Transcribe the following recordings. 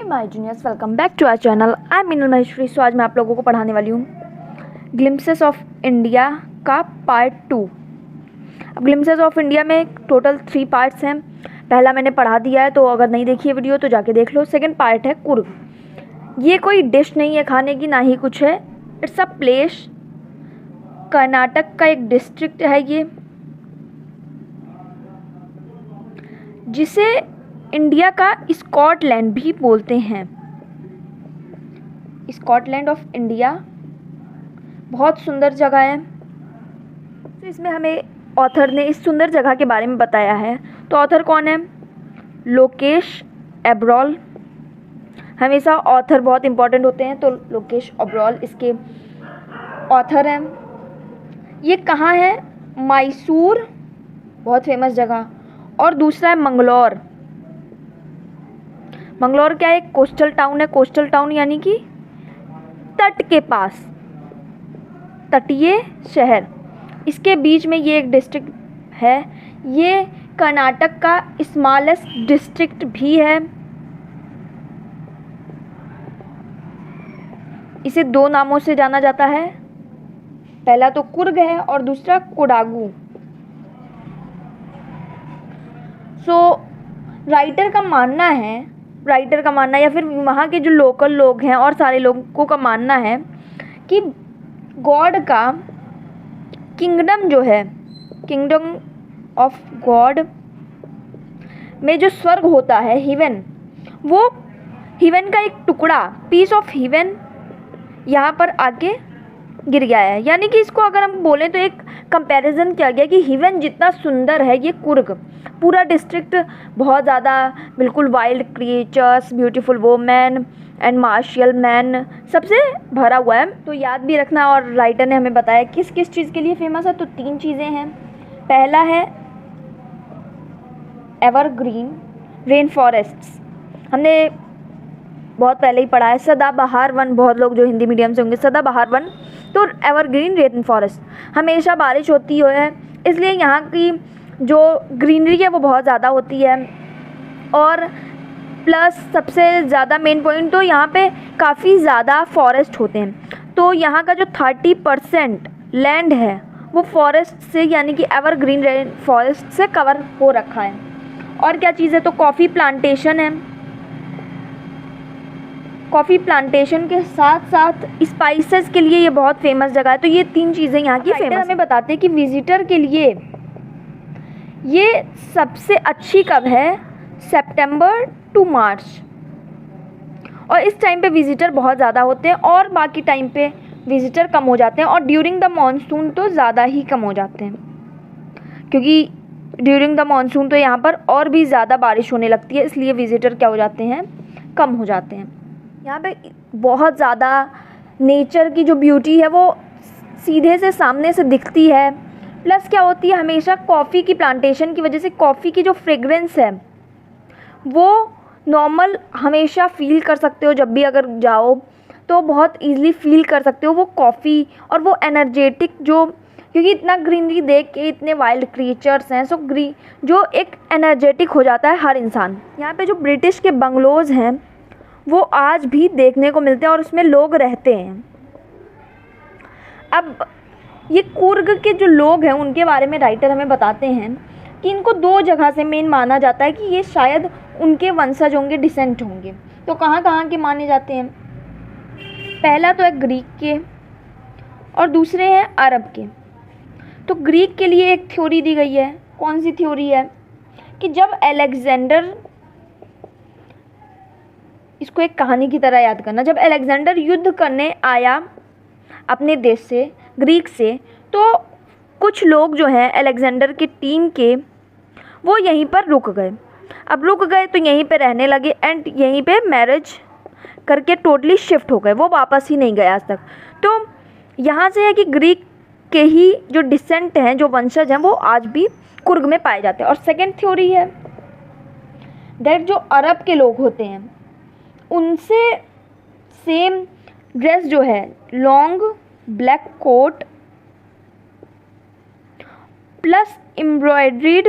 My juniors, welcome back to our channel. I am Meenal Maheshwari. So आज मैं आप लोगों को पढ़ाने वाली हूँ ग्लिम्पसेस ऑफ इंडिया का पार्ट 2। अब ग्लिम्पसेस ऑफ इंडिया में टोटल 3 पार्ट्स हैं। पहला मैंने पढ़ा दिया है, तो अगर नहीं देखी है वीडियो तो जाके देख लो। सेकंड पार्ट है कुर्ग। ये कोई डिश नहीं है खाने की, ना ही कुछ है। It's a place. कर्नाटक का एक डिस्ट्रिक्ट है ये, जिसे इंडिया का स्कॉटलैंड भी बोलते हैं। स्कॉटलैंड ऑफ इंडिया बहुत सुंदर जगह है। तो इसमें हमें ऑथर ने इस सुंदर जगह के बारे में बताया है। तो ऑथर कौन है? लोकेश एब्रॉल। हमेशा ऑथर बहुत इंपॉर्टेंट होते हैं, तो लोकेश एब्रॉल इसके ऑथर हैं। ये कहाँ है? मैसूर, बहुत फेमस जगह। और दूसरा है मंगलौर। मंगलौर क्या है? एक कोस्टल टाउन है। कोस्टल टाउन यानी कि तट के पास, तटीय शहर। इसके बीच में ये एक डिस्ट्रिक्ट है। ये कर्नाटक का स्मॉलेस्ट डिस्ट्रिक्ट भी है। इसे 2 नामों से जाना जाता है। पहला तो कुर्ग है और दूसरा कोडागू। राइटर का मानना या फिर वहाँ के जो लोकल लोग हैं और सारे लोगों का मानना है कि गॉड का किंगडम जो है, किंगडम ऑफ गॉड में जो स्वर्ग होता है, हिवन, वो हिवन का एक टुकड़ा, पीस ऑफ हिवन, यहाँ पर आके गिर गया है। यानी कि इसको अगर हम बोलें तो एक कंपैरिजन किया गया कि हिवन जितना सुंदर है, ये कुर्ग पूरा डिस्ट्रिक्ट बहुत ज़्यादा बिल्कुल wild creatures, beautiful women and martial man सबसे भरा हुआ है। तो याद भी रखना। और राइटर ने हमें बताया किस किस चीज़ के लिए फेमस है। तो 3 चीज़ें हैं। पहला है एवरग्रीन रेन फॉरेस्ट्स। हमने बहुत पहले ही पढ़ा है। सदाबहार वन, बहुत लोग जो हिंदी मीडियम से होंगे, सदाबहार वन। तो एवरग्रीन रेन फॉरेस्ट, हमेशा बारिश होती है, इसलिए यहाँ की जो ग्रीनरी है वो बहुत ज़्यादा होती है। और प्लस सबसे ज़्यादा मेन पॉइंट, तो यहाँ पे काफ़ी ज़्यादा फॉरेस्ट होते हैं। तो यहाँ का जो 30% लैंड है वो फॉरेस्ट से, यानी कि एवरग्रीन रेन फॉरेस्ट से कवर हो रखा है। और क्या चीज़ है? तो कॉफ़ी प्लांटेशन है। कॉफ़ी प्लांटेशन के साथ साथ स्पाइसेस के लिए ये बहुत फेमस जगह है। तो ये 3 चीज़ें यहाँ की फेमस। हमें बताते हैं कि विजिटर के लिए ये सबसे अच्छी कब है? सितंबर टू मार्च। और इस टाइम पे विजिटर बहुत ज़्यादा होते हैं और बाकी टाइम पे विजिटर कम हो जाते हैं। और ड्यूरिंग द मॉनसून तो ज़्यादा ही कम हो जाते हैं, क्योंकि ड्यूरिंग द मॉनसून तो यहाँ पर और भी ज़्यादा बारिश होने लगती है, इसलिए विजिटर क्या हो जाते हैं? कम हो जाते हैं। यहाँ पे बहुत ज़्यादा नेचर की जो ब्यूटी है वो सीधे से सामने से दिखती है। प्लस क्या होती है, हमेशा कॉफ़ी की प्लांटेशन की वजह से कॉफ़ी की जो फ्रेग्रेंस है वो नॉर्मल हमेशा फील कर सकते हो। जब भी अगर जाओ तो बहुत इजीली फील कर सकते हो वो कॉफ़ी और वो एनर्जेटिक, जो क्योंकि इतना ग्रीनरी देख के, इतने वाइल्ड क्रिएचर्स हैं, जो एक एनर्जेटिक हो जाता है हर इंसान। यहाँ पे जो ब्रिटिश के बंगलोज़ हैं वो आज भी देखने को मिलते हैं और उसमें लोग रहते हैं। अब ये कुर्ग के जो लोग हैं उनके बारे में राइटर हमें बताते हैं कि इनको 2 जगह से मेन माना जाता है कि ये शायद उनके वंशज होंगे, डिसेंट होंगे। तो कहाँ कहाँ के माने जाते हैं? पहला तो है ग्रीक के और दूसरे हैं अरब के। तो ग्रीक के लिए एक थ्योरी दी गई है। कौन सी थ्योरी है? कि जब अलेक्जेंडर, इसको एक कहानी की तरह याद करना, जब अलेक्जेंडर युद्ध करने आया अपने देश से, ग्रीक से, तो कुछ लोग जो हैं अलेक्जेंडर की टीम के, वो यहीं पर रुक गए। अब रुक गए तो यहीं पे रहने लगे एंड यहीं पे मैरिज करके टोटली शिफ्ट हो गए। वो वापस ही नहीं गए आज तक। तो यहाँ से है कि ग्रीक के ही जो डिसेंट हैं, जो वंशज हैं, वो आज भी कुर्ग में पाए जाते हैं। और सेकेंड थ्योरी है दैट जो अरब के लोग होते हैं उनसे सेम ड्रेस जो है, long black coat plus embroidered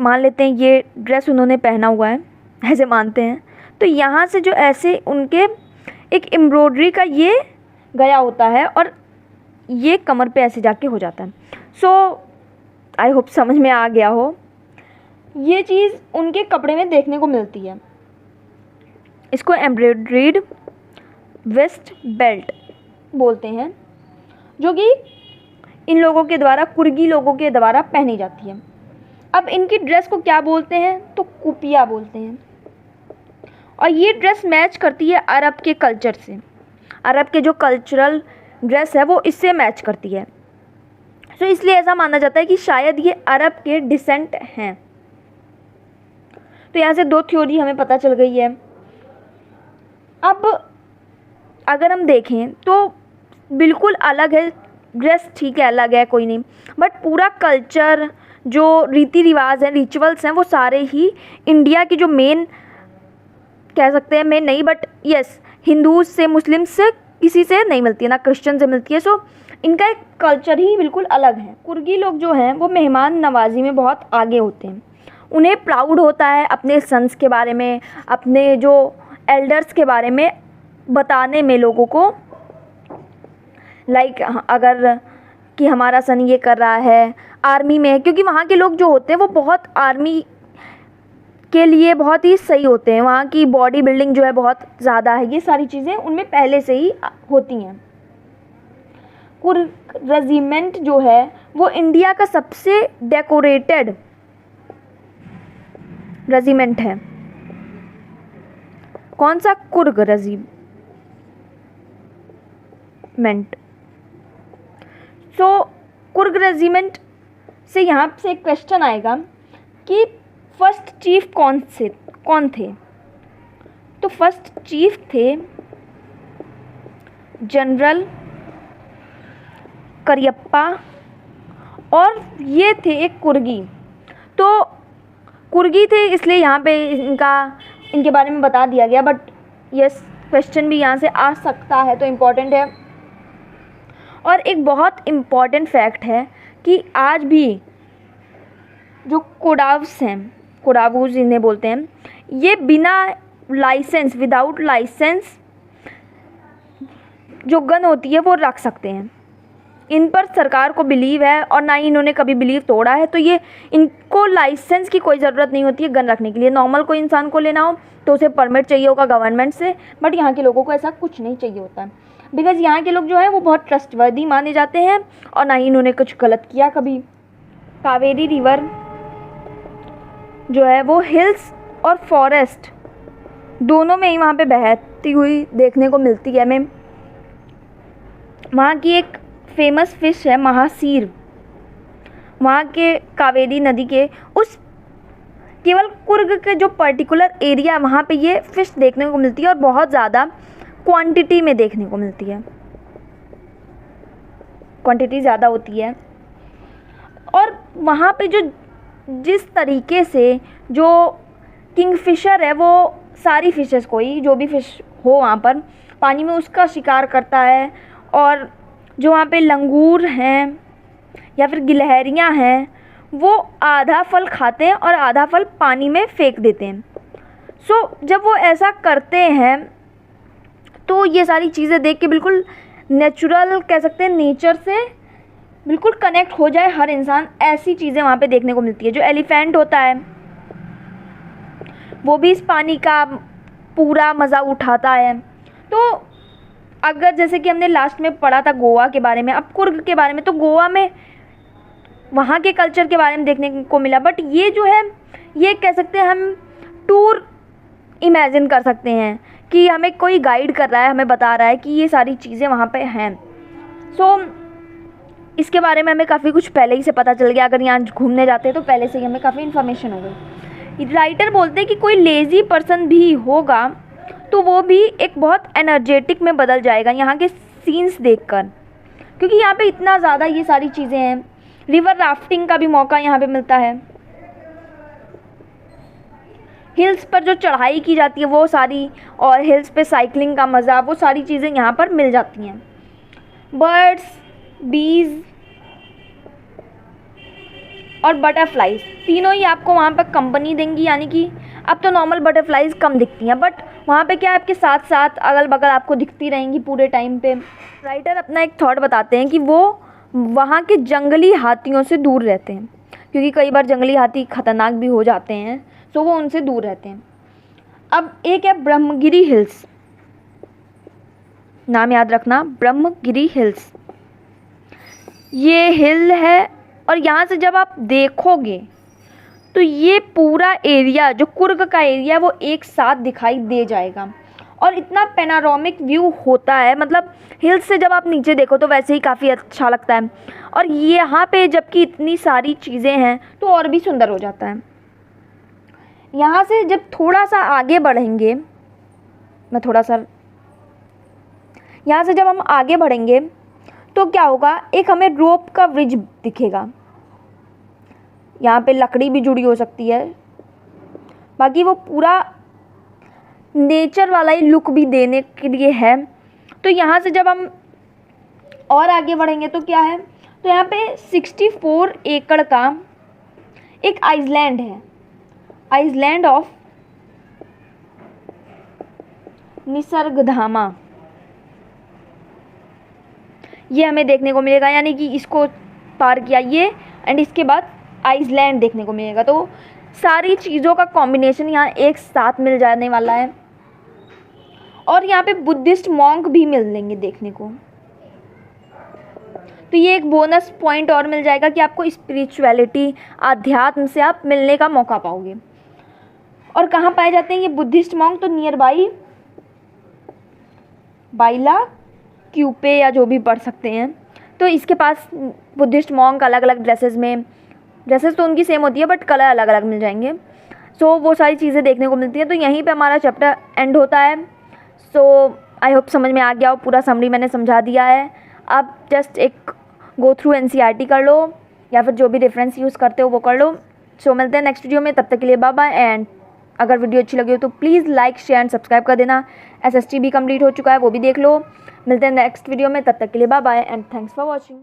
मान लेते हैं ये ड्रेस उन्होंने पहना हुआ है, ऐसे मानते हैं, तो यहाँ से जो ऐसे उनके एक एम्ब्रॉयडरी का ये गया होता है और ये कमर पे ऐसे जाके हो जाता है। सो आई होप समझ में आ गया हो। ये चीज़ उनके कपड़े में देखने को मिलती है। इसको एम्ब्रॉयडरीड वेस्ट बेल्ट बोलते हैं, जो कि इन लोगों के द्वारा, कुर्गी लोगों के द्वारा पहनी जाती है। अब इनकी ड्रेस को क्या बोलते हैं, तो कुपिया बोलते हैं। और ये ड्रेस मैच करती है अरब के कल्चर से। अरब के जो कल्चरल ड्रेस है वो इससे मैच करती है। तो इसलिए ऐसा माना जाता है कि शायद ये अरब के डिसेंट हैं। तो यहाँ से 2 थ्योरी हमें पता चल गई है। अब अगर हम देखें तो बिल्कुल अलग है ड्रेस, ठीक है, अलग है, कोई नहीं, बट पूरा कल्चर, जो रीति रिवाज हैं, रिचुअल्स हैं, वो सारे ही इंडिया की जो मेन, कह सकते हैं मेन नहीं, बट यस, हिंदू से, मुस्लिम से, किसी से नहीं मिलती है, ना क्रिश्चियन से मिलती है। सो इनका एक कल्चर ही बिल्कुल अलग है। कुर्गी लोग जो हैं वो मेहमान नवाजी में बहुत आगे होते हैं। उन्हें प्राउड होता है अपने सन्स के बारे में, अपने जो एल्डर्स के बारे में बताने में लोगों को, लाइक अगर कि हमारा सन ये कर रहा है, आर्मी में है, क्योंकि वहाँ के लोग जो होते हैं वो बहुत आर्मी के लिए बहुत ही सही होते हैं। वहाँ की बॉडी बिल्डिंग जो है बहुत ज़्यादा है। ये सारी चीज़ें उनमें पहले से ही होती हैं। कुर्ग रेजिमेंट जो है वो इंडिया का सबसे डेकोरेटेड रेजिमेंट है। कौन सा? कुर्ग रेजिमेंट। सो कुर्ग रेजिमेंट से यहाँ से एक क्वेश्चन आएगा कि फर्स्ट चीफ कौन थे? तो फर्स्ट चीफ थे जनरल करियप्पा, और ये थे एक कुर्गी। तो कुर्गी थे इसलिए यहाँ पे इनके बारे में बता दिया गया, बट यस, क्वेश्चन भी यहाँ से आ सकता है, तो इम्पॉर्टेंट है। और एक बहुत इम्पॉर्टेंट फैक्ट है कि आज भी जो कोडाव्स हैं, कोडावूज इन्हें बोलते हैं, ये बिना लाइसेंस, विदाउट लाइसेंस जो गन होती है वो रख सकते हैं। इन पर सरकार को बिलीव है और ना ही इन्होंने कभी बिलीव तोड़ा है। तो ये इनको लाइसेंस की कोई ज़रूरत नहीं होती है गन रखने के लिए। नॉर्मल कोई इंसान को लेना हो तो उसे परमिट चाहिए होगा गवर्नमेंट से, बट यहाँ के लोगों को ऐसा कुछ नहीं चाहिए होता है, बिकॉज़ यहाँ के लोग जो हैं वो बहुत ट्रस्टवर्दी माने जाते हैं और ना ही इन्होंने कुछ गलत किया कभी। कावेरी रिवर जो है वो हिल्स और फॉरेस्ट दोनों में ही वहाँ पे बहती हुई देखने को मिलती है हमें। वहाँ की एक फेमस फ़िश है महासीर। वहाँ के कावेरी नदी के उस केवल कुर्ग के जो पर्टिकुलर एरिया, वहाँ पे ये फ़िश देखने को मिलती है और बहुत ज़्यादा क्वांटिटी में देखने को मिलती है। क्वांटिटी ज़्यादा होती है। और वहाँ पे जो जिस तरीके से जो किंगफिशर है वो सारी फ़िशेस को ही, जो भी फ़िश हो वहाँ पर पानी में, उसका शिकार करता है। और जो वहाँ पे लंगूर हैं या फिर गिलहरियाँ हैं वो आधा फल खाते हैं और आधा फल पानी में फेंक देते हैं। सो जब वो ऐसा करते हैं तो ये सारी चीज़ें देख के बिल्कुल नेचुरल, कह सकते हैं नेचर से बिल्कुल कनेक्ट हो जाए हर इंसान, ऐसी चीज़ें वहाँ पे देखने को मिलती है। जो एलिफेंट होता है वो भी इस पानी का पूरा मज़ा उठाता है। तो अगर जैसे कि हमने लास्ट में पढ़ा था गोवा के बारे में, अब कुर्ग के बारे में, तो गोवा में वहाँ के कल्चर के बारे में देखने को मिला। बट ये जो है ये कह सकते हैं हम टूर इमेजिन कर सकते हैं कि हमें कोई गाइड कर रहा है, हमें बता रहा है कि ये सारी चीज़ें वहाँ पे हैं। सो इसके बारे में हमें काफ़ी कुछ पहले ही से पता चल गया। अगर यहाँ घूमने जाते हैं तो पहले से ही हमें काफ़ी इन्फॉर्मेशन हो गई। राइटर बोलते हैं कि कोई लेज़ी पर्सन भी होगा तो वो भी एक बहुत एनर्जेटिक में बदल जाएगा यहाँ के सीन्स देखकर, क्योंकि यहाँ पे इतना ज़्यादा ये सारी चीज़ें हैं। रिवर राफ्टिंग का भी मौका यहाँ पे मिलता है। हिल्स पर जो चढ़ाई की जाती है वो सारी, और हिल्स पे साइकिलिंग का मज़ा, वो सारी चीज़ें यहाँ पर मिल जाती हैं। बर्ड्स, बीज, और बटरफ्लाइज, तीनों ही आपको वहाँ पर कंपनी देंगी। यानी कि अब तो नॉर्मल बटरफ्लाइज कम दिखती हैं, बट वहाँ पे क्या है, आपके साथ साथ अगल बगल आपको दिखती रहेंगी पूरे टाइम पे। राइटर अपना एक थॉट बताते हैं कि वो वहाँ के जंगली हाथियों से दूर रहते हैं, क्योंकि कई बार जंगली हाथी खतरनाक भी हो जाते हैं, तो वो उनसे दूर रहते हैं। अब एक है ब्रह्मगिरी हिल्स, नाम याद रखना, ब्रह्मगिरी हिल्स। ये हिल है और यहाँ से जब आप देखोगे तो ये पूरा एरिया, जो कुर्ग का एरिया है, वो एक साथ दिखाई दे जाएगा और इतना पैनारोमिक व्यू होता है। मतलब हिल्स से जब आप नीचे देखो तो वैसे ही काफ़ी अच्छा लगता है, और यहाँ पे जबकि इतनी सारी चीज़ें हैं तो और भी सुंदर हो जाता है। यहाँ से जब थोड़ा सा आगे बढ़ेंगे, यहाँ से जब हम आगे बढ़ेंगे तो क्या होगा, एक हमें रोप का ब्रिज दिखेगा। यहाँ पे लकड़ी भी जुड़ी हो सकती है, बाकी वो पूरा नेचर वाला ही लुक भी देने के लिए है। तो यहाँ से जब हम और आगे बढ़ेंगे तो क्या है, तो यहाँ पे 64 एकड़ का एक आइसलैंड है, आइसलैंड ऑफ निसर्गधामा, ये हमें देखने को मिलेगा। यानी कि इसको पार किया ये, एंड इसके बाद आइसलैंड देखने को मिलेगा। तो सारी चीज़ों का कॉम्बिनेशन यहाँ एक साथ मिल जाने वाला है, और यहाँ पे बुद्धिस्ट मॉन्क भी मिलेंगे देखने को। तो ये एक बोनस पॉइंट और मिल जाएगा कि आपको स्पिरिचुअलिटी, आध्यात्म से आप मिलने का मौका पाओगे। और कहाँ पाए जाते हैं ये बुद्धिस्ट मॉन्क, तो नियर बाई बाइला क्यूपे या जो भी पढ़ सकते हैं। तो इसके पास बुद्धिस्ट मॉन्क अलग अलग ड्रेसेस तो उनकी सेम होती है, बट कलर अलग अलग मिल जाएंगे। सो वो सारी चीज़ें देखने को मिलती हैं। तो यहीं पे हमारा चैप्टर एंड होता है। सो आई होप समझ में आ गया हो, पूरा समरी मैंने समझा दिया है। आप जस्ट एक गो थ्रू NCERT कर लो, या फिर जो भी रेफरेंस यूज़ करते हो वो कर लो। सो मिलते हैं नेक्स्ट वीडियो में, तब तक के लिए बाय बाय। एंड अगर वीडियो अच्छी लगी हो तो please like, share and subscribe कर देना। SST भी कंप्लीट हो चुका है, वो भी देख लो। मिलते हैं नेक्स्ट वीडियो में, तब तक के लिए bye bye and thanks for watching.